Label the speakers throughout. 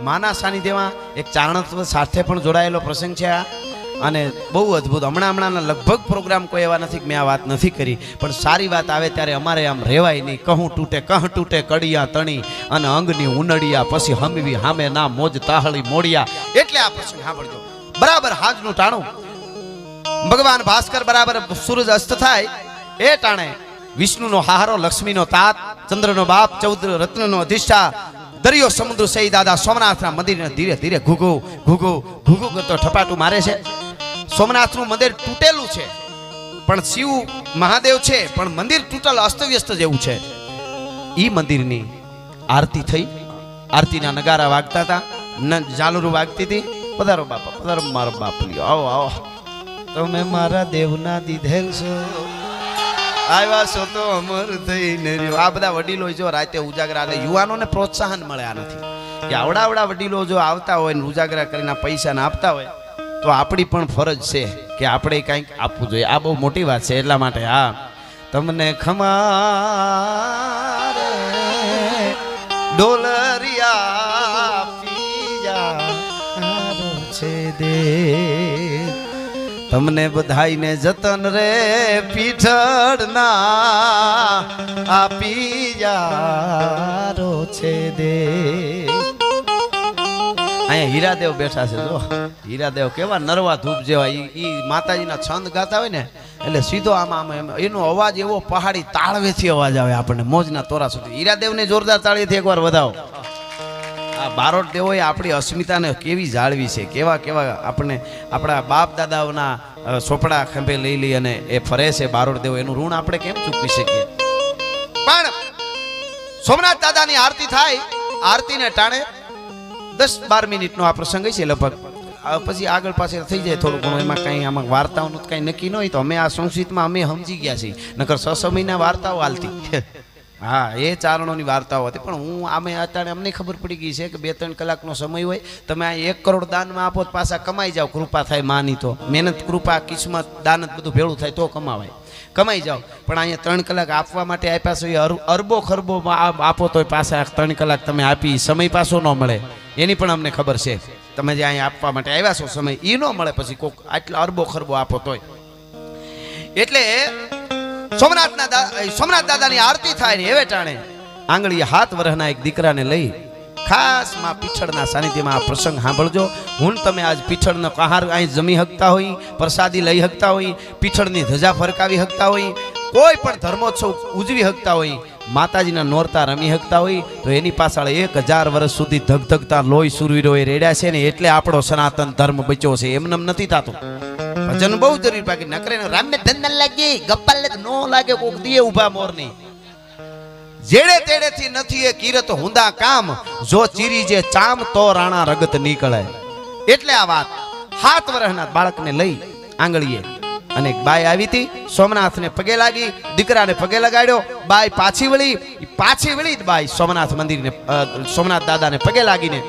Speaker 1: માના સાનિધ્યમાં એક ચારણત્વ સાથે પણ જોડાયેલો પ્રસંગ છે આ, અને બહુ અદ્ભુત. હમણાંના લગભગ પ્રોગ્રામ કોઈ એવા નથી કે મેં આ વાત નથી કરી, પણ સારી વાત આવે ત્યારે અમારે આમ રહેવાય નહીં. કહું તૂટે કડિયા તણી અને અંગની ઉનડિયા, પછી હમવી હામે ના મોજ તાહળી મોડિયા. એટલે આ પ્રસંગ સાંભળજો. બરાબર હાજનું ટાણું ભગવાન ભાસ્કર બરાબર સૂરજ અસ્ત થાય એ ટાણે વિષ્ણુનો હારો, લક્ષ્મીનો તાત, ચંદ્રનો બાપ, 14 રત્નનો અધિષ્ઠા, દરિયો સમુદ્ર સહી દાદા સોમનાથના મંદિરને ધીરે ધીરે ઘૂઘુ કરતો ઠપાટું મારે છે. સોમનાથનું મંદિર તૂટેલું છે, પણ શિવ મહાદેવ છે, પણ મંદિર તૂટેલ અસ્તવ્યસ્ત જેવું છે. ઈ મંદિરની આરતી થઈ, આરતીના નગારા વાગતા હતા, ઝાલરું વાગતી હતી. પધારો બાપા, પધારો મારો બાપ, લ્યો આવો આવો, તમે મારા દેવના દીધેલ છો, આવ્યા છો તો અમર થઈને રહ્યો. આ બધા વડીલો જો રાતે ઉજાગરા, યુવાનોને પ્રોત્સાહન મળે આ નથી કે આવડા વડીલો જો આવતા હોય ને ઉજાગરા કરીને પૈસા ને આપતા હોય, તો આપણી પણ ફરજ છે કે આપણે કંઈક આપવું જોઈએ. આ બહુ મોટી વાત છે. એટલા માટે હા, તમને ખમા ડોલરિયા પીજા છે દે, તમને બધાઈને જતન રે પીઠળના આપી જારો છે દે. અહીંયા હીરાદેવ બેઠા છે. જો હીરાદેવ કેવા નરવા ધૂપ જેવા, ઈ માતાજીના છંદ ગાતા હોય ને એટલે સીધો આમાં એનો અવાજ એવો પહાડી તાળવેથી અવાજ આવે આપણને મોજના તોરા સુધી. હીરાદેવને જોરદાર તાળીથી એકવાર વધાવો. આ બારોટ દેવોએ આપણી અસ્મિતાને કેવી જાળવી છે, કેવા આપણને આપણા બાપ દાદાઓના સોપડા ખંભે લઈ અને એ ફરે છે બારોટ દેવો. એનું ઋણ આપણે કેમ ચૂકવી શકીએ? પણ સોમનાથ દાદાની આરતી થાય, આરતીને ટાણે 10-12 મિનિટનો આ પ્રસંગ છે લગભગ. પછી આગળ પાછળ થઈ જાય થોડું ઘણું. એમાં કંઈ આમાં વાર્તાઓનું કંઈ નક્કી ન હોય તો અમે આ સંસ્કૃતમાં અમે સમજી ગયા છીએ, નકર 6 મહિના વાર્તાઓ હાલતી. હા, એ ચારણોની વાર્તાઓ હતી. પણ હું આમે અત્યારે અમને ખબર પડી ગઈ છે કે 2-3 કલાકનો સમય હોય, તમે આ 1 કરોડ દાનમાં આપો તો પાછા કમાઈ જાઓ. કૃપા થાય માની તો, મહેનત કૃપા કિસ્મત દાનત બધું ભેળું થાય તો કમાઈ જાઓ. પણ અહીંયા 3 કલાક આપવા માટે આપ્યા છે, અરબો ખરબો આપો તો પાછા 3 કલાક તમે આપી, સમય પાછો ન મળે એની પણ અમને ખબર છે. તમે જે અહીંયા આપવા માટે આવ્યા છો સમય એ ન મળે પછી કોક આટલા અરબો ખરબો આપો તોય. એટલે સોમનાથ દાદાની આરતી થાય ને એવે ટાણે આંગળીએ 7 વર્ષના એક દીકરાને લઈ ખાસ માં પીછળના સાનિધ્યમાં આ પ્રસંગ સાંભળજો. હું તમે આજ પીછળનો કહાર અહીં જમી શકતા હોય, પ્રસાદી લઈ શકતા હોય, પીછળની ધજા ફરકાવી શકતા હોય, કોઈ પણ ધર્મોત્સવ ઉજવી શકતા હોય, માતાજીના નોરતા રમી શકતા હોય, તો એની પાછળ 1000 વર્ષ સુધી ધગધગતા લોહી સુરવીરોએ રેડ્યા છે ને એટલે આપણો સનાતન ધર્મ બચ્યો છે. એમને નથી થતું. ભજન બહુ જરૂરી બાકી નકરે રામે ધંધા લાગી ગપ્પા લાગે નો લાગે કોક દીએ ઉભા મોરની જેડે તેડેથી નથી એ કીરત હુંદા કામ, જો ચીરી જે ચામ તો રાણા રગત નીકળે. એટલે આ વાત 7 વર્ષના બાળકને લઈ આંગળીએ અને એક બાઈ આવી હતી, સોમનાથને પગે લાગી, દીકરાને પગે લગાડ્યો. બાઈ પાછી વળી બાઈ સોમનાથ મંદિરને સોમનાથ દાદાને પગે લાગીને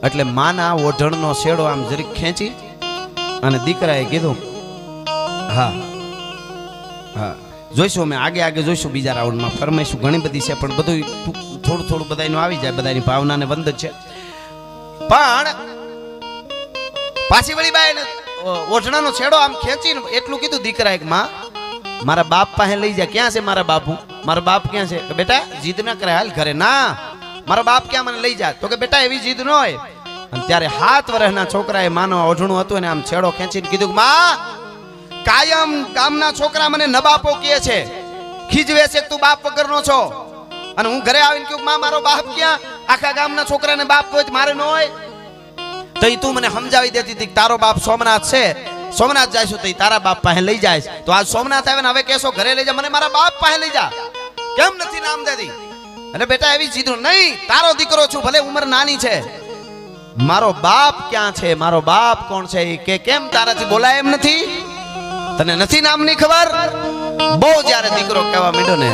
Speaker 1: એટલે માના ઓઢણનો શેડો આમ જરીક ખેંચી અને દીકરાએ કીધું હા જોઈશું, અમે આગે જોઈશું બીજા રાઉન્ડમાં. ફરમાઈશું ઘણી બધી છે, પણ બધું થોડું બધાનું આવી જાય, બધાની ભાવનાને વંદન છે. પણ પાછી વળી બાઈને ઓઢણાનો છેડો આમ ખેંચીને એટલું કીધું દીકરા એક, માં મારા બાપ પાસે લઈ જા. ક્યાં છે મારા બાપુ? મારા બાપ ક્યાં છે? કે બેટા જીદ ના કરે, હાલ ઘરે. ના, મારા બાપ ક્યાં, મને લઈ જા. તો કે બેટા એવી જીદ ન હોય. અને ત્યારે 7 વર્ષના છોકરાએ માનો ઓઢણું હતું ને આમ છેડો ખેંચીને કીધું, માં કાયમ ગામના છોકરા મને નબાપો કહે છે, ખીજવે છે, તું બાપ વગરનો છો. અને હું ઘરે આવીને કહું, માં મારો બાપ ક્યાં? આખા ગામના છોકરાને બાપ હોય મારે ન હોય. તો તું મને સમજાવી દેતી હતી તારો બાપ સોમનાથ છે, સોમનાથ જઈશું તો તારા બાપ પાસે લઈ જાય. તો આજ સોમનાથ આવે ને હવે કેસો ઘરે લઈ જા, મને મારા બાપ પાસે લઈ જા. કેમ નથી નામ દેતી? અને બેટા એવી જીધું નહીં, તારો દીકરો છું, ભલે ઉંમર નાની છે, મારો બાપ ક્યાં છે, મારો બાપ કોણ છે કે કેમ તારાથી બોલાય એમ નથી? તને નથી નામની ખબર? બહુ જ્યારે દીકરો કહેવા માંડ્યો ને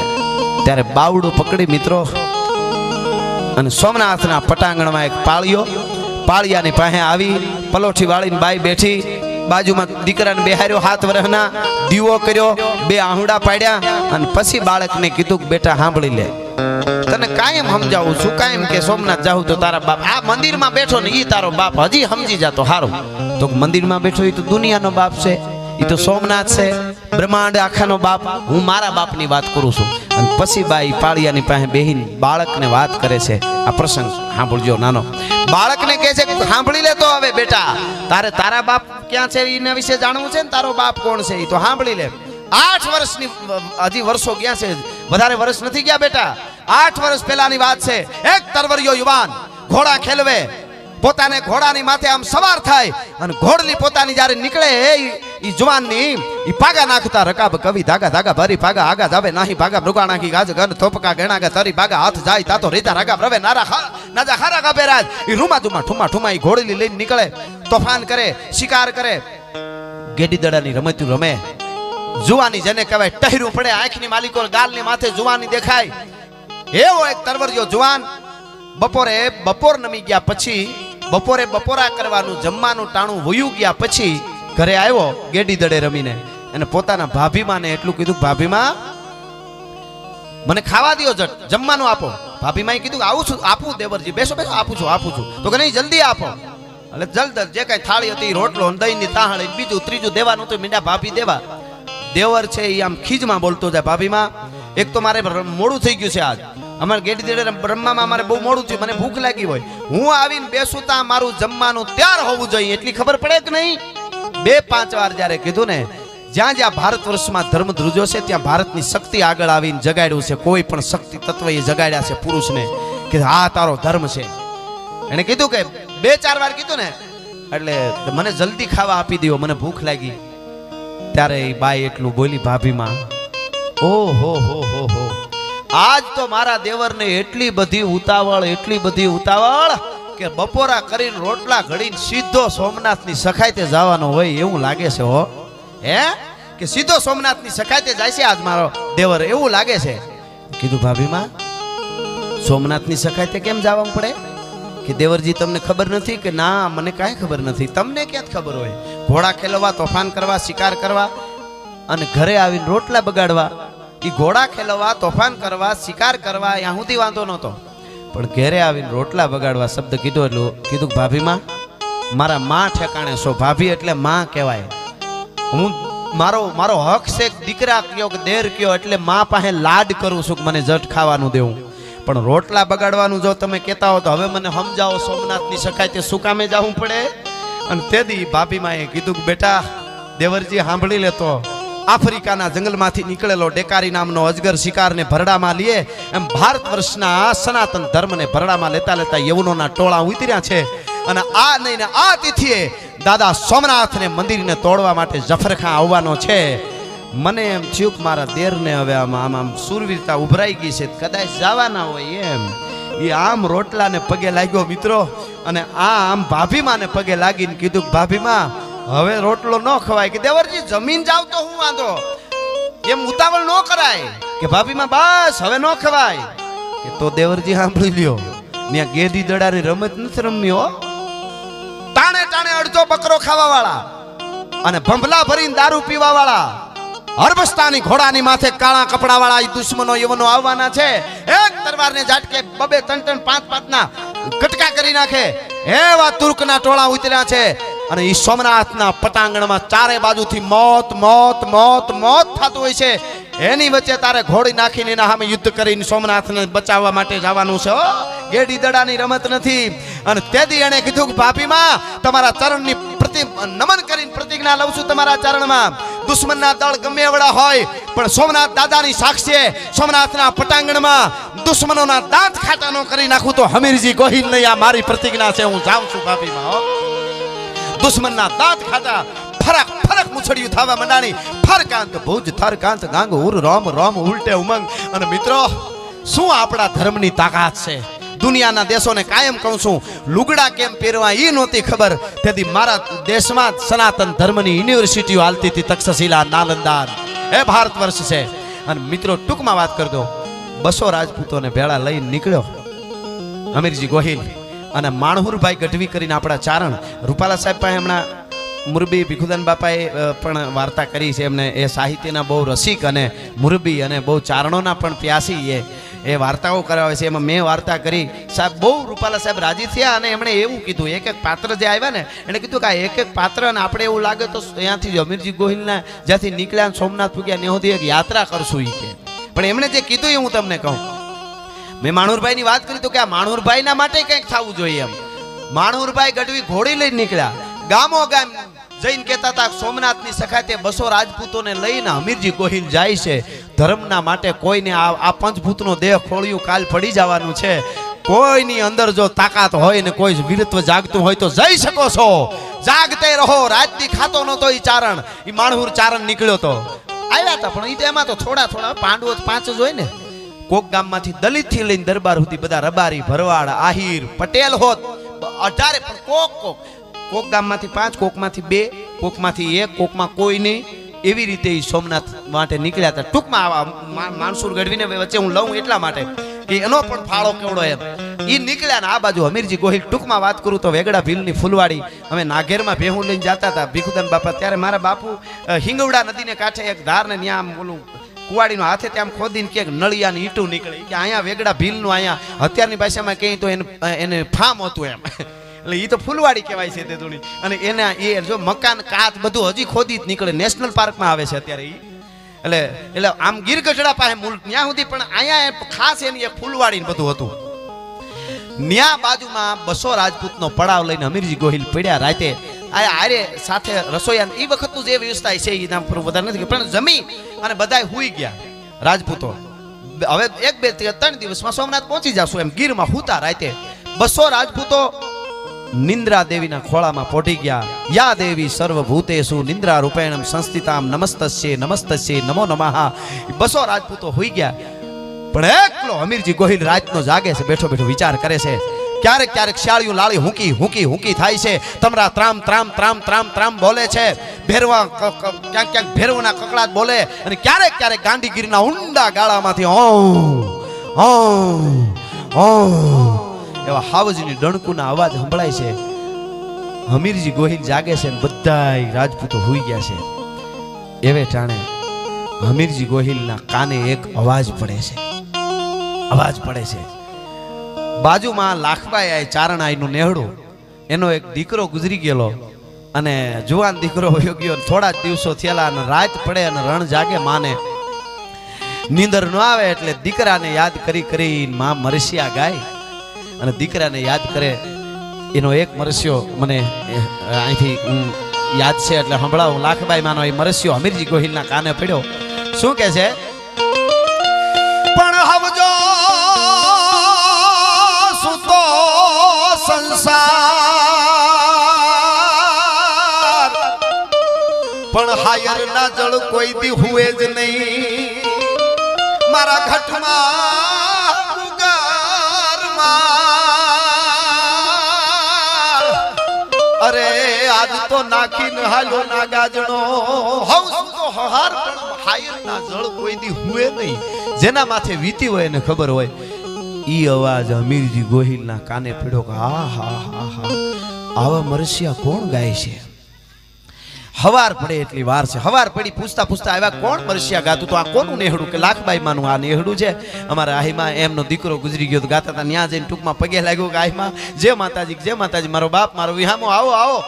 Speaker 1: ત્યારે બાવડું પકડી મિત્રો અને સોમનાથના પટાંગણમાં એક પાળિયાની પાસે આવી, પલોઠી વાળીને બાઈ બેઠી, બાજુમાં દીકરાને બેહાર્યો, 7 વર્ષના, દીવો કર્યો, 2 આહુડા પાડ્યા અને પછી બાળકને કીધું કે બેટા સાંભળી લે, તને કાંઈ કાયમ સમજાવું છું, કાયમ કે સોમનાથ જાઉં તો તારા બાપ આ મંદિરમાં બેઠો ને ઈ તારો બાપ હજી સમજી જાતો હારું. તો મંદિરમાં બેઠો ઈ તો દુનિયાનો બાપ છે, ઈ તો સોમનાથ છે, બ્રહ્માંડ આખાનો બાપ. હું મારા બાપની વાત કરું છું. અને પછી બાઈ પાળિયાની પાસે બેહીને બાળકને વાત કરે છે. આ પ્રસંગ સાંભળજો. નાનો બાળકને કહે છે સાંભળી લે તો હવે બેટા, તારે તારા બાપ ક્યાં છે એના વિશે જાણવું છે ને તારો બાપ કોણ છે એ તો સાંભળી લે. 8 વર્ષની હજી વર્ષો ગયા છે, વધારે વર્ષ નથી ગયા બેટા. 8 વર્ષ પહેલાની વાત છે. એક તરવરિયો યુવાન ઘોડા ખેલવે, પોતાને ઘોડાની માથે આમ સવાર થાય અને ઘોડલી પોતાની જ્યારે નીકળે ઈ જુવાનની ઈ પાગા નાખતા રકાબ કવિ ધાગા ધાગા ભરી પાગા આગા જાવે નાહી ભાગા મૃગા નાખી ગાજ ગન થોપકા ગણાગા તરી ભાગા હાથ જાય તાતો રીતા રાગા રવે નારા નાજા ખારા ગાબે રાજ ઈ રૂમા દુમા ઠુમા ઠુમા ઈ ઘોડલી લઈને નીકળે, તોફાન કરે, શિકાર કરે, ગેડી દડાની રમતું રમે. જુવાની જેને કહેવાય ટહેરું પડે, આંખની માલિકો ગાલની માથે જુવાની દેખાય એવો એક તરવરિયો જુવાન બપોર નમી ગયા પછી, બપોરે બપોરા કરવાનું જમવાનું ટાણું વયું ગયા પછી ઘરે આવ્યો ગેડી દડે રમીને અને પોતાના ભાભીમાને એટલું કીધું, ભાભીમા મને ખાવા દ્યો, જટ જમવાનું આપો. ભાભીમાએ કીધું આવું છું, આપું દેવરજી, બેસો બેસો, આપું છું. તો કે નહીં જલ્દી આપો. એટલે જલ્દ જે કઈ થાળી હતી, રોટલો દહીંની તાહળી, બીજું ત્રીજું દેવાનું હતું, મીંડા ભાભી દેવા. દેવર છે એ આમ ખીજમાં બોલતો જાય, ભાભીમાં એક તો મારે મોડું થઈ ગયું છે, આજ અમારે ગેડી દેડે બ્રહ્મામાં મારે બહુ મોડું થયું, મને ભૂખ લાગી હોય, હું આવીને બેસું તા મારું જમવાનું તૈયાર હોવું જોઈએ, એટલી ખબર પડે કે નહીં. 2-5 વાર જ્યારે કીધું ને, જ્યાં જ્યાં ભારત વર્ષમાં ધર્મ ધ્રુજો છે ત્યાં ભારતની શક્તિ આગળ આવીને જગાડ્યું છે. કોઈ પણ શક્તિ તત્વ એ જગાડ્યા છે પુરુષને કે આ તારો ધર્મ છે. એને કીધું કે 2-4 વાર કીધું ને એટલે મને જલ્દી ખાવા આપી દો, મને ભૂખ લાગી. ત્યારે એ બાઈ એટલું બોલી, ભાભીમાં ઓહો હો આજ તો મારા દેવરને એટલી બધી ઉતાવળ કે બપોરા કરીને રોટલા ઘડીને સીધો સોમનાથની સખાયતે જવાનો હોય એવું લાગે છે. હો હે કે સીધો સોમનાથની સખાયતે જાય છે આજ મારો દેવર, એવું લાગે છે. કીધું ભાભીમાં સોમનાથની સખાયતે કેમ જવાનું પડે? કે દેવરજી તમને ખબર નથી? કે ના મને કાંઈ ખબર નથી. તમને ક્યાં ખબર હોય? ઘોડા ખેલવા, તોફાન કરવા, શિકાર કરવા અને ઘરે આવીને રોટલા બગાડવા. એ ઘોડા ખેલવા, તોફાન કરવા, શિકાર કરવા ત્યાં સુધી વાંધો નહોતો, પણ ઘરે આવીને રોટલા બગાડવા શબ્દ કીધો એટલું કીધું, ભાભીમાં મારા માં ઠેકાણે છો. ભાભી એટલે માં કહેવાય. હું મારો હક છે, દીકરા કયો કે દેર કયો એટલે માં પાસે લાડ કરું છું કે મને જટ ખાવાનું દેવું. પણ રોટલા બગાડવાનું જો તમે કહેતા હો તો હવે મને સમજાવો, સોમનાથની સખાયતે શું કામે જવું પડે? અને તેદી ભાભીમાએ કીધું કે બેટા દેવરજી સાંભળી લેતો, આફ્રિકાના જંગલમાંથી નીકળેલો ડેકારી નામનો અજગર શિકારને ભરડામાં લે એમ ભારત વર્ષના સનાતન ધર્મને ભરડામાં લેતા લેતા યવનોના ટોળા ઉતર્યા છે. અને આ નહીં આ તિથિએ દાદા સોમનાથને મંદિરને તોડવા માટે જફરખાં આવવાનો છે. મને એમ થયું કે મારા દેરને હવે આમ સુરવીરતા ઉભરાઈ ગઈ છે, કદાચ જવાના હોય એમ. એ આમ રોટલાને પગે લાગ્યો મિત્રો, અને આમ ભાભીમાને પગે લાગીને કીધું, ભાભીમાં હવે રોટલો ન ખવાય. કે દેવરજી જમીન જાવ તો હું વાંધો, એમ ઉતાવળ ન કરાય. કે ભાભીમાં બસ હવે ન ખવાય. કે તો દેવરજી સાંભળી લ્યો, ત્યાં ગેડી દડાની રમત નથી રમવી હો. ટાણે ટાણે અડધો બકરો ખાવા વાળા અને ભંભલા ભરીને દારૂ પીવા વાળા, હરબસ્તાની ઘોડાની માથે કાળા કપડા વાળા દુશ્મનો યવનો આવવાના છે. એક તલવારને ઝાટકે 2-3 5-5 ના કટકા કરી નાખે એવા તુર્કના ટોળા ઉતર્યા છે. અને ઈ સોમનાથના પટાંગણમાં ચારે બાજુથી મોત મોત મોત મોત થતું હોય છે. એની વચ્ચે તારે ઘોડી નાખીને એના સામે યુદ્ધ કરીને સોમનાથને બચાવવા માટે જવાનું છે. ગેડી દડાની રમત નથી. અને તેદી એને કીધું કે ભાભીમાં તમારા ચરણની નમન કરીને પ્રતિજ્ઞા લઉં છું તમારા ચરણમાં. દુશ્મનના દળ ગમે એવડા હોય પણ સોમનાથ દાદાની સાક્ષીએ સોમનાથના પટાંગણમાં દુશ્મનોના દાંત ખાટા ન કરી નાખું તો હમીરજી ગોહિલ નહીં. આ મારી પ્રતિજ્ઞા છે, હું જાઉં છું ભાભીમાં. દુશ્મનના દાંત ખાતા ફરક ફરક મુછડિયું થવા મંડાણી. ફરકાંત ભુજ થરકાંત ગાંગ ઉર રોમ રોમ ઉલટે ઉમંગ. અને મિત્રો શું આપણા ધર્મની તાકાત છે. દુનિયાના દેશોને કાયમ કહું છું, લુગડા કેમ પહેરવા એ નહોતી ખબર. તેથી મારા દેશમાં સનાતન ધર્મની યુનિવર્સિટીઓ હાલતી હતી, તક્ષશિલા, નાલંદા, એ ભારત વર્ષ છે. અને મિત્રો ટૂંકમાં વાત કરી દો, 200 રાજપૂતોને ભેળા લઈને નીકળ્યો હમીરજી ગોહિલ. અને માણહુરભાઈ ગઢવી કરીને આપણા ચારણ રૂપાલા સાહેબ પાસે હમણાં મુરબી ભીખુદાન બાપાએ પણ વાર્તા કરી છે. એમને એ સાહિત્યના બહુ રસિક અને મુરબી અને બહુ ચારણોના પણ પ્યાસી એ વાર્તાઓ કરાવે છે. એમાં મેં વાર્તા કરી સાહેબ, બહુ રૂપાલા સાહેબ રાજી થયા અને એમણે એવું કીધું, એક એક પાત્ર જે આવ્યા ને એણે કીધું કે આ એક એક પાત્ર અને આપણે એવું લાગે તો ત્યાંથી અમીરજી ગોહિલના જ્યાંથી નીકળ્યા સોમનાથ પૂગ્યા ને સુધી એક યાત્રા કરશું એ કે. પણ એમણે જે કીધું એ હું તમને કહું. મેં માણુરભાઈની વાત કરી તો કે આ માણુરભાઈના માટે કંઈક થવું જોઈએ એમ. માણુરભાઈ ગઢવી ઘોડી લઈને નીકળ્યા, ગામો ગામ જઈને કહેતા હતા સોમનાથની સખાતે 200 રાજપૂતોને લઈને અમીરજી ગોહિલ જાય છે ધર્મના માટે. કોઈને આ પંચભૂતનો દેહ ખોળ્યું કાલ પડી જવાનું છે. કોઈની અંદર જો તાકાત હોય ને કોઈ વીરત્વ જાગતું હોય તો જઈ શકો છો, જાગતે રહો. રાજની ખાતો નતો ઈ ચારણ, ઈ માણહુર ચારણ નીકળ્યો તો આવ્યા હતા. પણ ઈ એમાં તો થોડા થોડા પાંડવો 5 જ હોય ને. કોક ગામમાંથી દલિત થી લઈને દરબાર સુધી બધા રબારી, ભરવાડ, આહિર, પટેલ હોત 18, પણ કોક ગામમાંથી 5, કોકમાંથી 2, કોકમાંથી 1, કોકમાં કોઈ નહીં. એવી રીતે સોમનાથ માટે નીકળ્યા હતા. ટૂંકમાં આવા માણસુર ગઢવીને વચ્ચે હું લઉં એટલા માટે કે એનો પણ ફાળો કેવડો એમ. એ નીકળ્યા ને આ બાજુ અમીરજી ગોહિલ. ટૂંકમાં વાત કરું તો વેગડા ભીલની ફૂલવાડી અમે નાગેરમાં ભેહું લઈને જતા હતા ભીખુદાન બાપા. ત્યારે મારા બાપુ હિંગવડા નદીને કાંઠે એક ધાર ને ત્યાં બોલું કુવાડીનો હાથે ત્યાં ખોદીને કે નળિયાની ઈંટું નીકળે કે અહીંયા વેગડા ભીલનું અહીંયા અત્યારની ભાષામાં કહી તો એને ફાર્મ હતું એમ. એટલે એ તો ફૂલવાડી કહેવાય છે તે થોડી. અને એના એ જો મકાન કાચ બધું હજી ખોદી જ નીકળે. નેશનલ પાર્કમાં આવે છે અત્યારે એ. એટલે આમ ગીર ગઢડા પાસે મૂળ ત્યાં સુધી, પણ અહીંયા ખાસ એની એક ફૂલવાડી બધું હતું. ન્યા બાજુમાં 200 રાજપૂતનો પડાવ લઈને અમીરજી ગોહિલ પડ્યા રાતે. આરે સાથે રસોઈયા એ વખતનું જે વ્યવસ્થા છે એ નામ પર વધારે નથી, પણ જમી અને બધાય હુઈ ગયા રાજપૂતો. હવે 1, 2, 3 દિવસમાં સોમનાથ પહોંચી જશું એમ ગીરમાં હુતા રાતે. 200 રાજપૂતો નિંદ્રા દેવીના ખોળામાં પોઢી ગયા. યા દેવી સર્વભૂતેષુ નિંદ્રા રૂપેણમ સંસ્થિતામ નમસ્તસ્યે નમસ્તસ્યે નમો નમઃ. 200 રાજપૂતો હોઈ ગયા. પણ એકલો અમીરજી ગોહિલ રાતનો જાગે છે, બેઠો બેઠો વિચાર કરે છે. ક્યારેક ક્યારેક શાળિયું લાળી હુંકી થાય છે. તમરા ત્રામ ત્રામ ત્રામ ત્રામ ત્રામ બોલે છે. ભેરવા ક્યાંક ભેરવના કકડાટ બોલે. અને ક્યારેક ક્યારેક ગાંધીગીરીના ઊંડા ગાળામાંથી એવા હાવજની ડણકુના અવાજ સંભળાય છે. અમીરજી ગોહિલ જાગે છે, બધાય રાજપૂતો હોઈ ગયા છે. એવે ટાણે અમીરજી ગોહિલના કાને એક અવાજ પડે છે. બાજુમાં લાખબાઈ આય ચારણાઈનું નેહડું, એનો એક દીકરો ગુજરી ગયેલો અને જુવાન દીકરો વયો ગયો. થોડા દિવસો થયેલા અને રાત પડે અને રણ જાગે. માને નીંદર ન આવે એટલે દીકરાને યાદ કરી માં મરસિયા ગાય અને દીકરાને યાદ કરે. એનો એક મરસ્યો મને અહીંથી યાદ છે એટલે સંભળાવું. લાખબાઈ માનો એ મરસ્યો અમીરજી ગોહિલના કાને પડ્યો. શું કે છે? પણ હવજો સુતો સંસાર, પણ હાયર ના જળ કોઈ દી હુએ જ નહીં. મારા ઘટમાં અરે આજ તો નાખીને હાલો ના ગાજણો. હવ તો હહાર પણ હાયર ના જળ કોઈ દી હુએ નહીં. જેના માથે વીતી હોય એને ખબર હોય. ઈ અવાજ અમીરજી ગોહિલના કાને પડ્યો કે હા હા હા હા, આવા મરસિયા કોણ ગાય છે? હવાર પડે એટલી વાર છે. હવાર પડી પૂછતા આવ્યા કોણ મરસિયા ગાતું? તો આ કોનું નેહડું? કે લાખબાઈ માનું આ નેહડું છે. અમારા આહીમાં એમનો દીકરો ગુજરી ગયો ગાતા હતા. ત્યાં જઈને ટૂંકમાં પગે લાગ્યો કે આહીમાં જય માતાજી મારો બાપ મારો વિહામો આવો.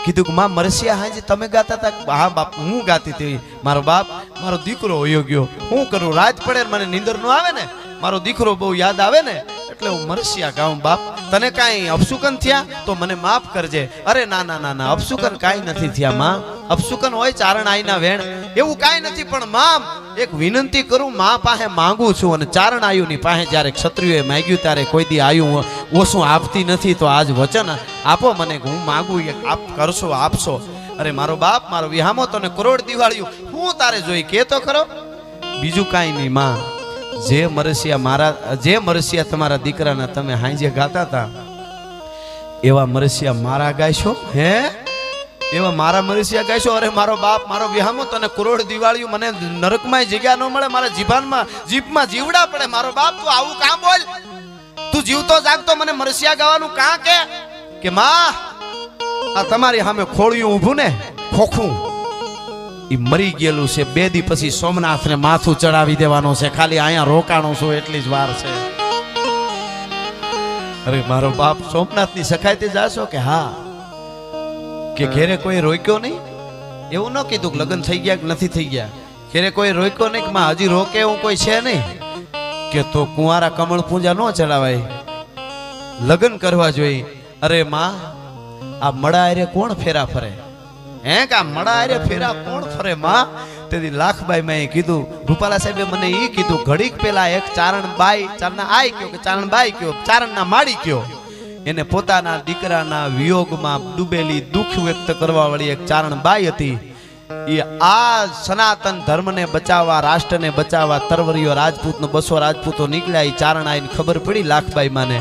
Speaker 1: કીધું કે માં મરસિયા હાજી તમે ગાતા હતા? હા બાપ હું ગાતી હતી. મારો બાપ મારો દીકરો વયો ગયો. હું કરું? રાત પડે મને નીંદર ન આવે ને, મારો દીકરો બહુ યાદ આવે ને એટલે હું મરસિયા ગાઉં. બાપ તને કાંઈ અપસુકન થયા તો મને માફ કરજે. અરે ના અપસુકન કાંઈ નથી થયા માં. અપસુકન હોય ચારણ આઈના વેણ એવું કાંઈ નથી. પણ માં એક વિનંતી કરું, માં પાસે માંગુ છું. અને ચારણ આયુની પાસે જ્યારે ક્ષત્રિયોએ માંગ્યું ત્યારે કોઈ દી આયુ ઓછું આપતી નથી. તો આજ વચન આપો મને કે હું માંગુ આપ કરશો આપશો. અરે મારો બાપ મારો વિહામો તને કરોડ દિવાળ્યું હું તારે જોઈ કે તો ખરો. બીજું કાંઈ નહીં માં. જે મરસિયા તમારા દીકરાના તમે હાંજે ગાતા હતા એવા મરસિયા મારા ગાયશો? હે એવા મારા મરસિયા ગાયશો? અરે મારો બાપ મારો વિહામો તને કરોડ દિવાળ્યું મને નરકમાં જગ્યા ન મળે. મારા જીભમાં જીવડા પડે. મારો બાપ તું આવું કામ બોલ? તું જીવતો જાગતો મને મરસિયા ગાવાનું કાં કે માં આ તમારી સામે ખોળિયું ઊભું ને ખોખું એ મરી ગયેલું છે. 2 દી પછી સોમનાથને માથું ચડાવી દેવાનો છે. ખાલી અહીંયા રોકાણો છું એટલી જ વાર છે. અરે મારો બાપ સોમનાથની સખાઈથી જાશો કે હા? કે ઘેરે કોઈ રોક્યો નહીં? એવું ન કીધું કે લગ્ન થઈ ગયા કે નથી થઈ ગયા. ઘેરે કોઈ રોક્યો નહીં કે માં હજી રોકે એવું કોઈ છે નહીં? કે તો કુંવારા કમળ પૂજા ન ચડાવાય, લગ્ન કરવા જોઈએ. અરે માં આ મડા આરે કોણ ફેરા ફરે? હે કે આ મડા આરે ફેરા કોણ ફરે માં? તેથી લાખબાઈ મેં કીધું, રૂપાલા સાહેબે મને એ કીધું ઘડીક પેલા એક ચારણબાઈ, ચારણના આઈ કયો કે ચારણબાઈ કયો, ચારણના માડી કયો, એને પોતાના દીકરાના વિયોગમાં ડૂબેલી દુઃખ વ્યક્ત કરવા વાળી એક ચારણબાઈ હતી. એ આ સનાતન ધર્મને બચાવવા, રાષ્ટ્રને બચાવવા તરવરીઓ રાજપૂતનો 200 રાજપૂતો નીકળ્યા. એ ચારણ આઈને ખબર પડી લાખબાઈ માને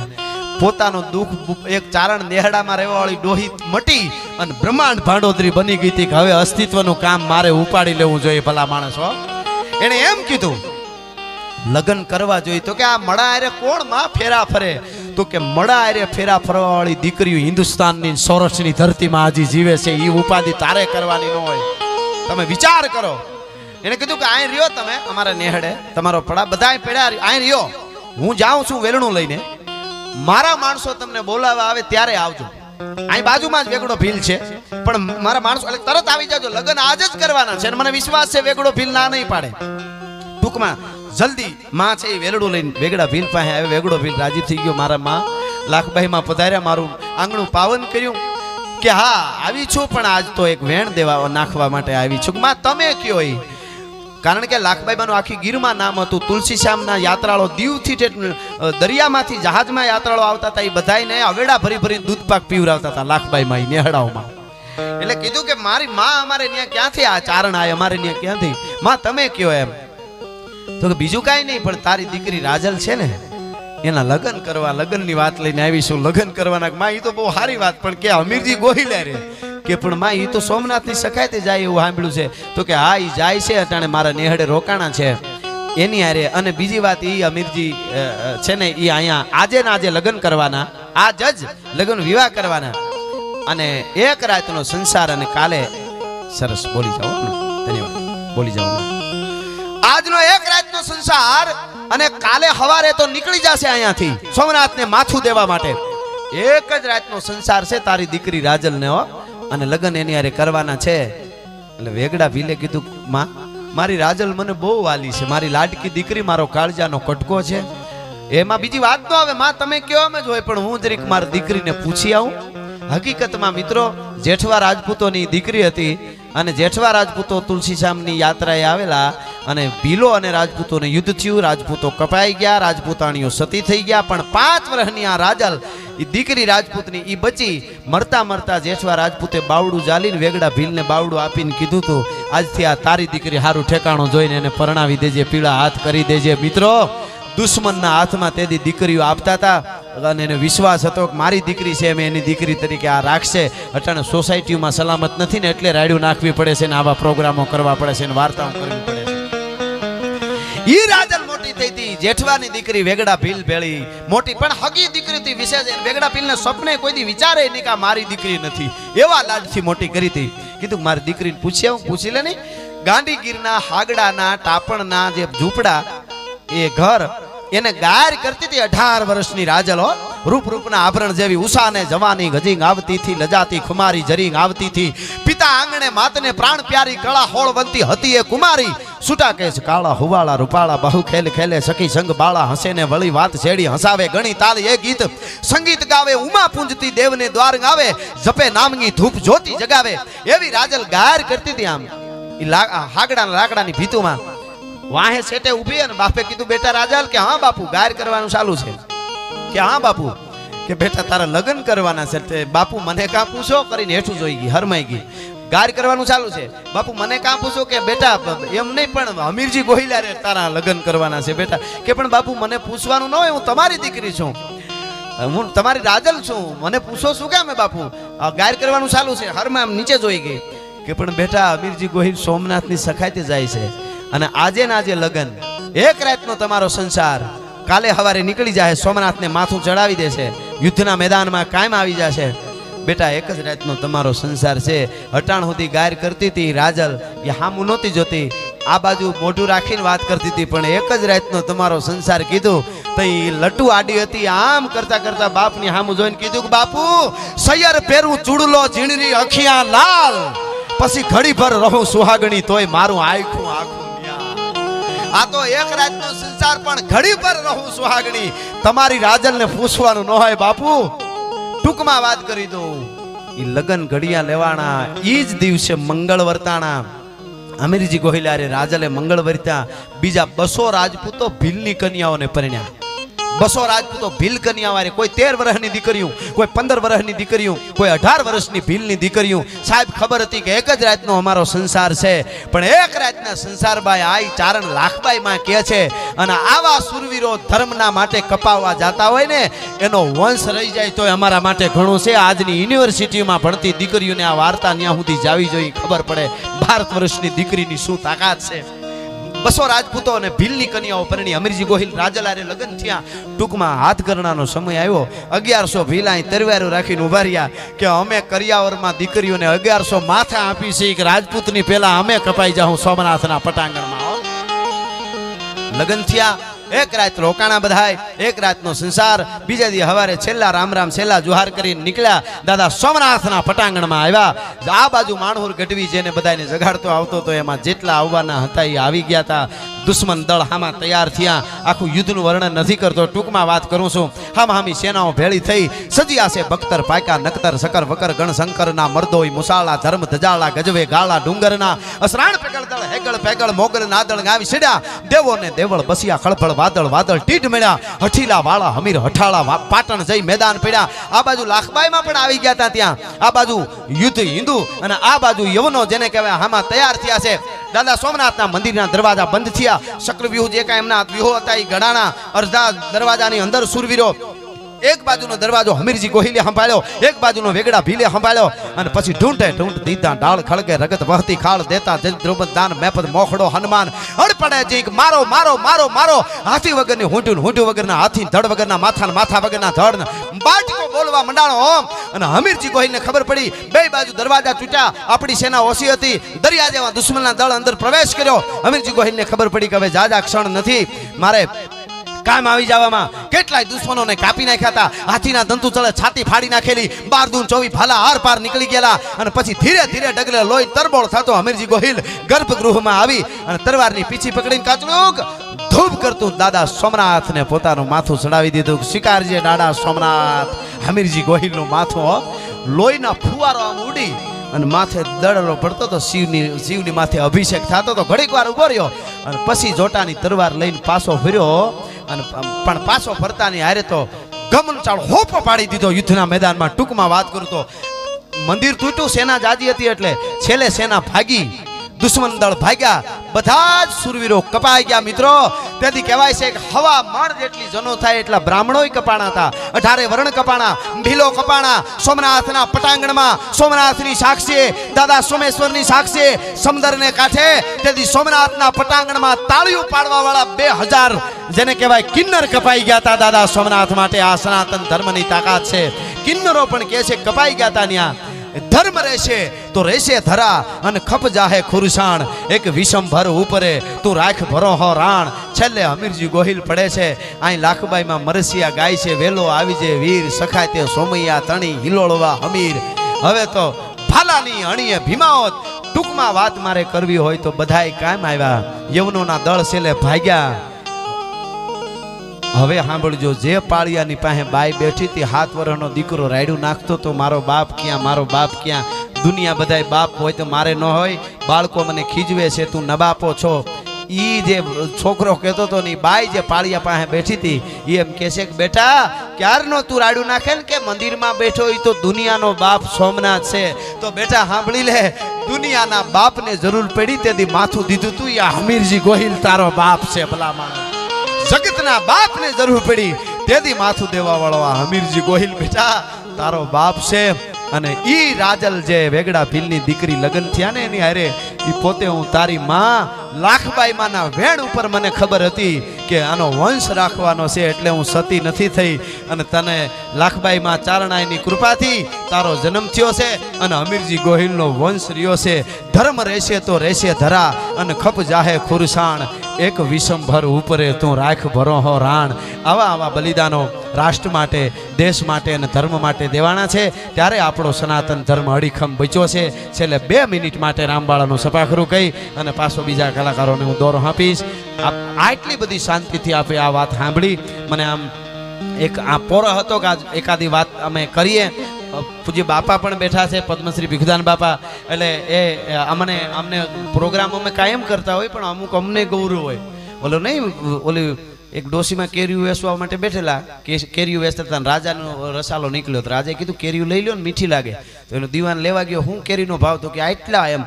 Speaker 1: પોતાનો દુઃખ, એક ચારણ નેહડામાં રહેવા વાળી ડોહી મટી અને બ્રહ્માંડ ભાંડોદરી બની ગઈ હતી કે હવે અસ્તિત્વનું કામ મારે ઉપાડી લેવું જોઈએ. ભલા માણસ હો, એને એમ કીધું લગ્ન કરવા જોઈએ. તો કે આ મડા આરે કોણ માં ફેરા ફરે? તો કે મડા આરે ફેરા ફરવા વાળી દીકરીઓ હિન્દુસ્તાનની સૌરાષ્ટ્રની ધરતીમાં હજી જીવે છે. એ ઉપાધિ તારે કરવાની ન હોય. તમે વિચાર કરો. એને કીધું કે અહીં રહ્યો તમે અમારા નેહડે, તમારો પડા બધા પડ્યા, અહીં રહ્યો. હું જાઉં છું વેલણું લઈને, મારા માણસો તમને બોલાવવા આવે ત્યારે આવજો. અહીં બાજુમાં જ વેગડો ભીલ છે, પણ મારા માણસો એટલે તરત આવી જાજો. લગ્ન આજ જ કરવાના છે અને મને વિશ્વાસ છે વેગડો ભીલ ના નહીં પાડે. ટૂંકમાં જલ્દી માં છે એ વેલડું લઈને વેગડા ભીલ પાસે આવે. વેગડો ભીલ રાજી થઈ ગયો. મારા માં લાખબાઈ માં પધાર્યા, મારું આંગણું પાવન કર્યું કે હા આવી છું, પણ આજ તો એક વેણ દેવા નાખવા માટે આવી છું. માં તમે કયો? એ કારણ કે લાખબાઈબાનું આખી ગીરમાં નામ હતું. તુલસીશ્યામના યાત્રાળો દીવથી દરિયામાંથી જહાજમાં યાત્રાળો આવતા હતા. એ બધાને અવેડા ભરી ભરીને દૂધ પાક પીવરાવતા હતા લાખબાઈમાં નેહડાઓમાં. એટલે કીધું કે મારી માં અમારે ત્યાં ક્યાંથી આ ચારણ આય, અમારે ત્યાં ક્યાંથી? માં તમે કયો એમ. તો કે બીજું કાંઈ નહીં, પણ તારી દીકરી રાજલ છે ને એના લગ્ન કરવા, લગ્નની વાત લઈને આવીશું. લગ્ન કરવાના. માં એ તો બહુ સારી વાત, પણ કે અમીરજી ગોહિલે રે કે પણ માં એ તો સોમનાથની સખાઈતે જાય એવું સાંભળ્યું છે. તો કે હા એ જાય છે, અટાણે મારા નેહડે રોકાણા છે એની હારે. અને બીજી વાત એ અમીરજી છે ને એ અહીંયા આજે ને આજે લગ્ન કરવાના, આજ જ લગ્ન વિવાહ કરવાના અને એક રાતનો સંસાર. અને કાલે સરસ બોલી જાઓ, ધન્યવાદ, બોલી જાઓ. આજનો એક રાતનો સંસાર અને કાલે સવારે તો નીકળી જશે અહીંયાથી સોમનાથને માથું દેવા માટે. એક જ રાતનો સંસાર છે તારી દીકરી રાજલને હો, અને લગ્ન એની હારે કરવાના છે. એટલે વેગડા ભીલે કીધું માં મારી રાજલ મને બહુ વાલી છે, મારી લાડકી દીકરી, મારો કાળજાનો કટકો છે. એમાં બીજી વાત ન આવે. માં તમે કયો એમ જ હોય, પણ હું જરીક મારી દીકરીને પૂછી આવું. હકીકતમાં મિત્રો જેઠવા રાજપૂતોની દીકરી હતી અને જેઠવા રાજપૂતો તુલસીશ્યામની યાત્રાએ આવેલા અને ભીલો અને રાજપૂતોને યુદ્ધ થયું. રાજપૂતો કપાઈ ગયા, રાજપૂતાણીઓ સતી થઈ ગયા. પણ 5 વર્ષની આ રાજલ એ દીકરી રાજપૂતની એ બચી. મરતા મરતા જેઠવા રાજપૂતે બાવડું જાલીને વેગડા ભીલને બાવડું આપીને કીધું હતું આજથી આ તારી દીકરી હારું ઠેકાણું જોઈને એને પરણાવી દેજે, પીળા હાથ કરી દેજે. મિત્રો દુશ્મનના હાથમાં તેદી દીકરીઓ આપતા હતા અને એને વિશ્વાસ હતો કે મારી દીકરી છે, મેં એની દીકરી તરીકે આ રાખશે. અટાણે સોસાયટીમાં સલામત નથી ને એટલે રાડ્યું નાખવી પડે છે ને આવા પ્રોગ્રામો કરવા પડે છે ને વાર્તાઓ કરવી પડે છે. ઈ રાજલ મોટી થઈ હતી, જેઠવાની દીકરી વેગડા ભીલ ભેળી મોટી, પણ હગી દીકરી હતી વિશેષ. વેગડા ભીલને સપને કોઈ દી વિચારે નહીં કે મારી દીકરી નથી, એવા લાડથી મોટી કરી હતી. કીધું મારી દીકરીને પૂછ્યા, હું પૂછી લે નહીં. ગાંધીગીરના હાગડાના ટાપણના જે ઝૂંપડા એ ઘર એને ગાયર કરતી હતી 18 વર્ષની રાજલ. રૂપ રૂપના આભરણ જેવી ઉષાને જવાની ગજીંગ આવતી થી, લજાતી ખુમારી જરીંગ આવતી થી. પિતા આંગણે માતને પ્રાણ પ્યારી કળા હોળવંતી હતી એ કુમારી. સુટા કેસ કાળા હુવાળા રૂપાળા બહુ ખેલ ખેલે સખી સંગ બાળા. હસે ને વળી વાત છેડી હસાવે ઘણી તાળી એ ગીત. સંગીત ગાવે ઉમા પૂંજતી દેવને દ્વાર આવે. જપે નામની ધૂપ જ્યોતિ જગાવે. એવી રાજલ ગાયર કરતી હતી. આમ હાગડાના લાકડાની ભીતુમાં વાહે સેટે ઊભી અને બાપે કીધું બેટા રાજલ કે હા બાપુ ગાયર કરવાનું ચાલુ છે. કે હા બાપુ. કે બેટા તારા લગ્ન કરવાના છે. બાપુ મને કાં પૂછો કરીને હેઠું જોઈ ગઈ, હરમાઈ ગઈ. ગાયર કરવાનું ચાલુ છે. બાપુ મને કાં પૂછો કે બેટા એમ નહીં, પણ અમીરજી ગોહિલા રે તારા લગ્ન કરવાના છે બેટા. કે પણ બાપુ મને પૂછવાનું ન હોય, હું તમારી દીકરી છું, હું તમારી રાજલ છું, મને પૂછો શું કેમ બાપુ? ગાયર કરવાનું ચાલુ છે. હરમાં આમ નીચે જોઈ ગઈ. કે પણ બેટા અમીરજી ગોહિલ સોમનાથની સખાઈતે જાય છે અને આજે ના આજે લગ્ન, એક રાતનો તમારો સંસાર, કાલે સવારે નીકળી જાય, સોમનાથને માથું ચડાવી દેશે, યુદ્ધના મેદાનમાં કાયમ આવી જશે. બેટા એક જ રાતનો તમારો સંસાર છે. હટાણ સુધી ગાયર કરતી હતી રાજલ, એ હામું નહોતી જોતી, આ બાજુ મોઢું રાખીને વાત કરતી હતી, પણ એક જ રાતનો તમારો સંસાર કીધું તો એ લટુ આડી હતી. આમ કરતા કરતા બાપની હામું જોઈને કીધું કે બાપુ સૈયર પહેરું ચૂડલો ઝીણરી અખિયા લાલ, પછી ઘડી ભર રહું સુહાગણી તોય મારું આખું આખું ન્યા. આ તો એક રાતનો સંસાર પણ ઘડી ભર રહું સુહાગણી. તમારી રાજલને પૂછવાનું ન હોય બાપુ, ટૂંકમાં વાત કરી દઉં. ઈ લગન ઘડિયા લેવાના ઈ જ દિવસે મંગળ વર્તાણા. અમીરજી ગોહિલારે રાજલે મંગળ વર્તા. બીજા 200 રાજપૂતો ભીલની કન્યાઓને પરણ્યા. 200 રાજપૂતો ભીલ કન્યા વારે, કોઈ 13 વર્ષની દીકરીઓ, કોઈ 15 વર્ષની દીકરીઓ, કોઈ 18 વર્ષની ભીલની દીકરીઓ. સાહેબ ખબર હતી કે એક જ રાતનો અમારો સંસાર છે, પણ એક રાતના સંસારબાઈ આઈ ચારણ લાખબાઈ માં કહે છે. અને આવા સુરવીરો ધર્મના માટે કપાવવા જાતા હોય ને, એનો વંશ રહી જાય તો અમારા માટે ઘણું છે. આજની યુનિવર્સિટીમાં ભણતી દીકરીઓને આ વાર્તા ન્યા સુધી જાવી જોઈએ, ખબર પડે ભારત વર્ષની દીકરીની શું તાકાત છે. 200 રાજપૂતો અને ભીલની કન્યાઓ પરણી. અમીરજી ગોહિલ રાજલારે લગ્ન થયા. ટૂંકમાં હાથ કરણાનો સમય આવ્યો. 1100 ભીલા તરવારો રાખીને ઉભા રહ્યા કે અમે કરિયાવરમાં દીકરીઓને 1100 માથા આપી છે કે રાજપૂતની પહેલા અમે કપાઈ જાઉં સોમનાથના પટાંગણમાં. લગ્ન થયા. એક રાત રોકાણા બધાય, એક રાતનો સંસાર. બીજા દી હવારે છેલ્લા રામ રામ છેલ્લા જુહાર કરીને નીકળ્યા. દાદા સોમનાથના પટાંગણમાં આવ્યા. આ બાજુ માણહુર ગઢવી જેને બધાને જગાડતો આવતો તો એમાં જેટલા આવવાના હતા એ આવી ગયા હતા. દુશ્મન દળ હામાં તૈયાર થયા. આખું યુદ્ધનું વર્ણન નથી કરતો, ટૂંકમાં વાત કરું છું. હામી સેનાઓ ભેળી થઈ. સજ્યા છે બખ્તર પાકા નકતર સકર વકર ગણ શંકરના મર્દોય મુસાળા ધર્મ ધજાળા ગજવે ગાળા ડુંગરના અસરાણ પેગળ દળ હેગળ પેગળ મોગલ નાદળ ગાવી છેડ્યા. દેવો ને દેવળ બસિયા ખળફળ વાદળ વાદળ ટીઢ મળ્યા. હઠીલા વાળા હમીર હઠાળા પાટણ જઈ મેદાન પડ્યા. આ બાજુ લાખબાઈમાં પણ આવી ગયા હતા. ત્યાં આ બાજુ યુદ્ધ હિન્દુ અને આ બાજુ યવનો જેને કહેવાય હામાં તૈયાર થયા છે. દાદા સોમનાથના મંદિરના દરવાજા બંધ થયા. ચક્રવ્યૂહ જે કાંઈ એમના વ્યૂહો હતા એ ગણાણા. અડધા દરવાજાની અંદર સુરવીરો. એક બાજુનો દરવાજો હમીરજી ગોહિલે સંભાળ્યો, એક બાજુનો વેગડા ભીલે સંભાળ્યો. અને પછી ઢૂંઢે દીધા ડાળ ખળગે રગત વહતી ખાળ દેતા દ્રૌપદ દાન મેપદ મોખડો હનુમાન અડપડે જીક મારો મારો મારો મારો. હાથી વગરની હુંટું હુંટું વગરના હાથી, ધડ વગરના માથા, માથા વગરના ધડ. બાટકો બોલવા મંડાણો ઓમ. અને હમીરજી ગોહિલને ખબર પડી બે બાજુ દરવાજા તૂટ્યા. આપણી સેના ઓછી હતી. દરિયા જેવા દુશ્મનના દળ અંદર પ્રવેશ કર્યો. હમીરજી ગોહિલને ખબર પડી કે હવે જાજા ક્ષણ નથી, મારે કામ આવી જવામાં. કેટલાય દુશ્મનોને કાપી નાખ્યા હતા. હાથીના દંતુ ચડે છાતી ફાડી નાખેલી. 12 દૂન 24 ભાલા આર પાર નીકળી ગયેલા. અને પછી ધીરે ધીરે ડગલે લોહી તરબોળ થતો હમીરજી ગોહિલ ગર્ભગૃહમાં આવી અને તરવારની પીછી પકડીને કાચડુક ધૂપ કરતું દાદા સોમનાથને પોતાનું માથું ચડાવી દીધું. શિકારજી દાદા સોમનાથ. હમીરજી ગોહિલનું માથું લોહીના ફુવારો આમ ઉડી અને માથે દડલો પડતો તો શિવની માથે અભિષેક થતો તો ઘડીક વાર ઉભો રહ્યો અને પછી જોટાની તરવાર લઈને પાછો ફર્યો. અને પણ પાછો ફરતાની હારે તો ગમનચાળ હોપો પાડી દીધો યુદ્ધના મેદાનમાં. ટૂંકમાં વાત કરું તો મંદિર તૂટ્યું, સેના જાજી હતી એટલે છેલ્લે સેના ભાગી, દુશ્મન દળ ભાગ્યા. બધા જ સુરવીરો કપાઈ ગયા. મિત્રો તેથી કહેવાય છે કે હવા મણ જેટલી જનો થાય એટલા બ્રાહ્મણોય કપાણા હતા. 18 વર્ણ કપાણા, ભીલો કપાણા. સોમનાથના પટાંગણમાં સોમનાથની સાક્ષી, દાદા સોમેશ્વરની સાક્ષી, સમુદ્રને કાંઠે. તેથી સોમનાથના પટાંગણમાં તાળીઓ પાડવા વાળા 2000 જેને કહેવાય કિન્નર કપાઈ ગયા હતા દાદા સોમનાથ માટે. આ સનાતન ધર્મની તાકાત છે. કિન્નરો પણ કહે છે કપાઈ ગયા હતા. ત્યાં ધર્મ રહેશે તો રહેશે ધરા અને ખપ જાહે ખુરસાણ. એક વિષમભર ઉપરે તું રાખ ભરો હો રાણ. છેલ્લે હમીરજી ગોહિલ પડે છે. અહીં લાખબાઈમાં મરસિયા ગાય છે. વેલો આવી જે વીર સખાય તે સોમૈયા તણી હિલોળવા હમીર. હવે તો ભાલાની અણીએ ભીમાઓત. ટૂંકમાં વાત મારે કરવી હોય તો બધાય કામ આવ્યા. યવનોના દળ છેલ્લે ભાગ્યા. હવે સાંભળજો, જે પાળિયાની પાસે બાઈ બેઠી હતી, 7 વર્ષનો દીકરો રાયડું નાખતો તો મારો બાપ ક્યાં, મારો બાપ ક્યાં. દુનિયા બધાય બાપ હોય તો મારે ન હોય. બાળકો મને ખીજવે છે, તું નબાપો છો. ઈ જે છોકરો કહેતો હતો ને, બાઈ જે પાળિયા પાસે બેઠી હતી એ એમ કહે છે કે બેટા ક્યારનો તું રાયડું નાખે ને કે મંદિરમાં બેઠો એ તો દુનિયાનો બાપ સોમનાથ છે. તો બેટા સાંભળી લે, દુનિયાના બાપને જરૂર પડી તેથી માથું દીધું તું. આ હમીરજી ગોહિલ તારો બાપ છે. ભલા માણસ, જગતના બાપને જરૂર પડી તેથી માથું દેવા વાળો આ હમીરજી ગોહિલ બેટા તારો બાપ છે. અને ઈ રાજલ જે વેગડા ભીલની દીકરી લગ્ન થયા ને એની હારે ઈ પોતે હું તારી માં લાખબાઈ માના વેણ ઉપર મને ખબર હતી કે આનો વંશ રાખવાનો છે એટલે હું સતી નથી થઈ અને તને લાખબાઈમાં ચારણાઈની કૃપાથી તારો જન્મ થયો છે અને અમીરજી ગોહિલનો વંશ રહ્યો છે. ધર્મ રહેશે તો રહેશે ધરા અને ખપ જાહે ખુરસાણ એક વિષમભર ઉપરે તું રાખ ભરો હો રાણ. આવા બલિદાનો રાષ્ટ્ર માટે, દેશ માટે અને ધર્મ માટે દેવાના છે. ત્યારે આપણો સનાતન ધર્મ અડીખમ બચ્યો છે. છેલ્લે 2 મિનિટ માટે રામબાળાનું સપાખરું કહી અને પાછો બીજા કલાકારોને હું દોરો આપીશ. આટલી બધી શાંતિથી આપે આ વાત સાંભળી. મને આમ એક આ પોરો હતો કે એકાદી વાત અમે કરીએ. પૂજ્ય બાપા પણ બેઠા છે, પદ્મશ્રી ભીખુદાન બાપા. એટલે અમને પ્રોગ્રામ અમે કાયમ કરતા હોય પણ અમુક અમને ગૌરવ હોય. ઓલો નહીં, ઓલી એક ડોસીમાં કેરીયું વેચવા માટે બેઠેલા, કેરીયું વેચતા હતા, રાજાનો રસાલો નીકળ્યો તો રાજાએ કીધું કેરીયું લઈ લ્યો ને મીઠી લાગે. તો એનો દીવાન લેવા ગયો, હું કેરીનો ભાવ? તો કે આટલા. એમ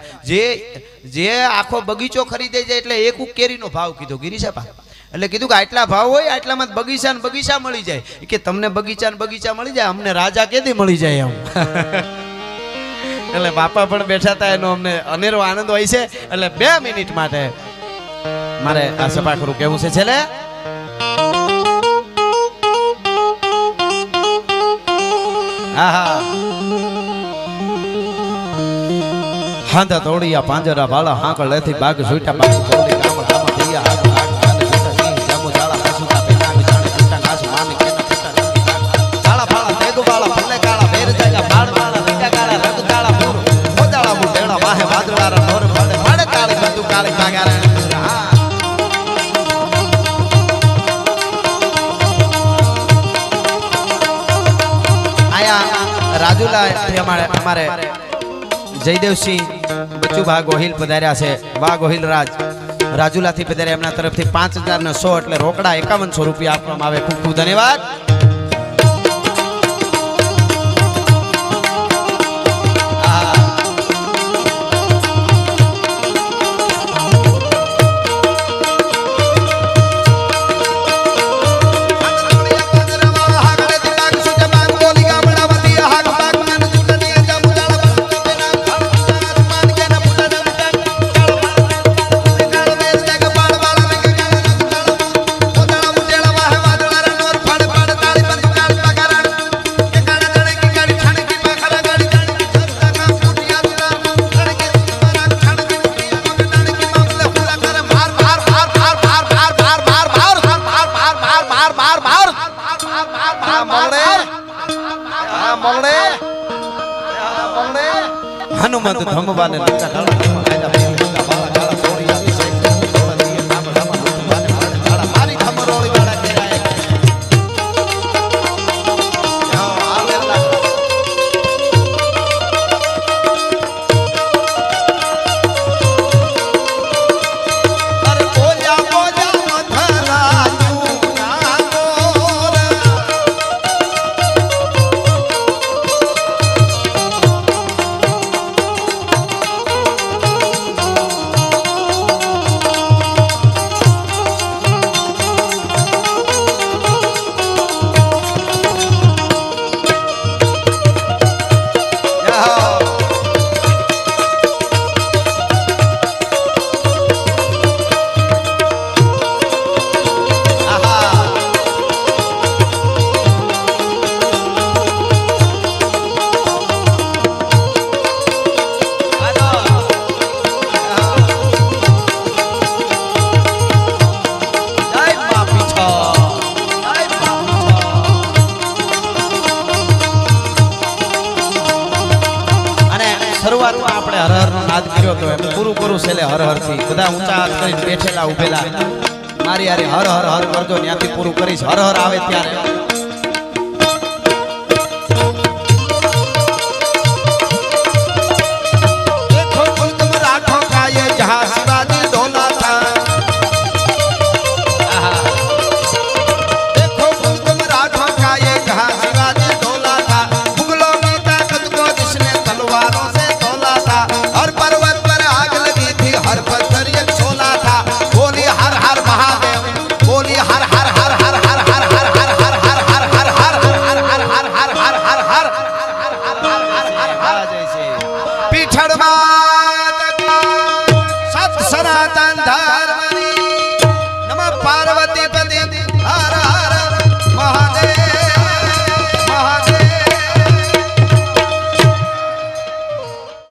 Speaker 1: જે આખો બગીચો ખરીદે જાય એટલે એક કેરીનો ભાવ કીધો ગિરીશાપા. એટલે કીધું કે આટલા ભાવ હોય, આટલામાં બગીચા ને બગીચા મળી જાય. કે તમને બગીચા ને બગીચા મળી જાય, અમને રાજા કેદી મળી જાય એમ. એટલે બાપા પણ બેઠા હતા, એનો અમને અનેરો આનંદ હોય છે. એટલે 2 મિનિટ માટે મારે આ સપાખરું કેવું છે. છેલ્લે હાંધા તોડિયા પાંજરા વાળા હાંકળ લેથી બાગ સુઈટા બાગ બોલી કામ કામ થયા હાગ હાગ કાન સુતા સિંહ જામો જાળા પશુતા પેના વિચાણે સુતા નાસ માન કેના સુતા જાળા ફાળા તેગુ વાળા ભલે કાળા બેર જાગા બાળ વાળા રીટા કાળા રગ કાળા પૂર મોજાળા મુટેડા વાહે વાદળારા ઢોર ભાડે ભાડે કાળી બંદુ કાળી ભાગારા. રાજુલા અમારે જયદેવસિંહ બચુભા ગોહિલ પધાર્યા છે. વાહ ગોહિલ રાજુલાથી પધાર્યા. એમના તરફથી 5,100 એટલે રોકડા 5100 રૂપિયા આપવામાં આવે. ખૂબ ખૂબ ધન્યવાદ. હનુમંત ધમવાને લંકા ડાળા કાયદા પેલા બાળા કાળા સોડિયા વિશે ડોળા દીએ નામ રામ હનુમાને મારે ડાળા મારી ખમરોળી વાળા કેરાય. અરે બોજા બોજા મથરા શરૂઆતમાં આપણે હર હર નો નાદ કર્યો હતો, એમ પૂરું છેલ્લે હર હર થી બધા ઊંચા હાથ કરીને બેઠેલા ઉભેલા મારી યાર હર હર હર કરજો, ત્યાંથી પૂરું કરીશ. હર હર આવે ત્યારે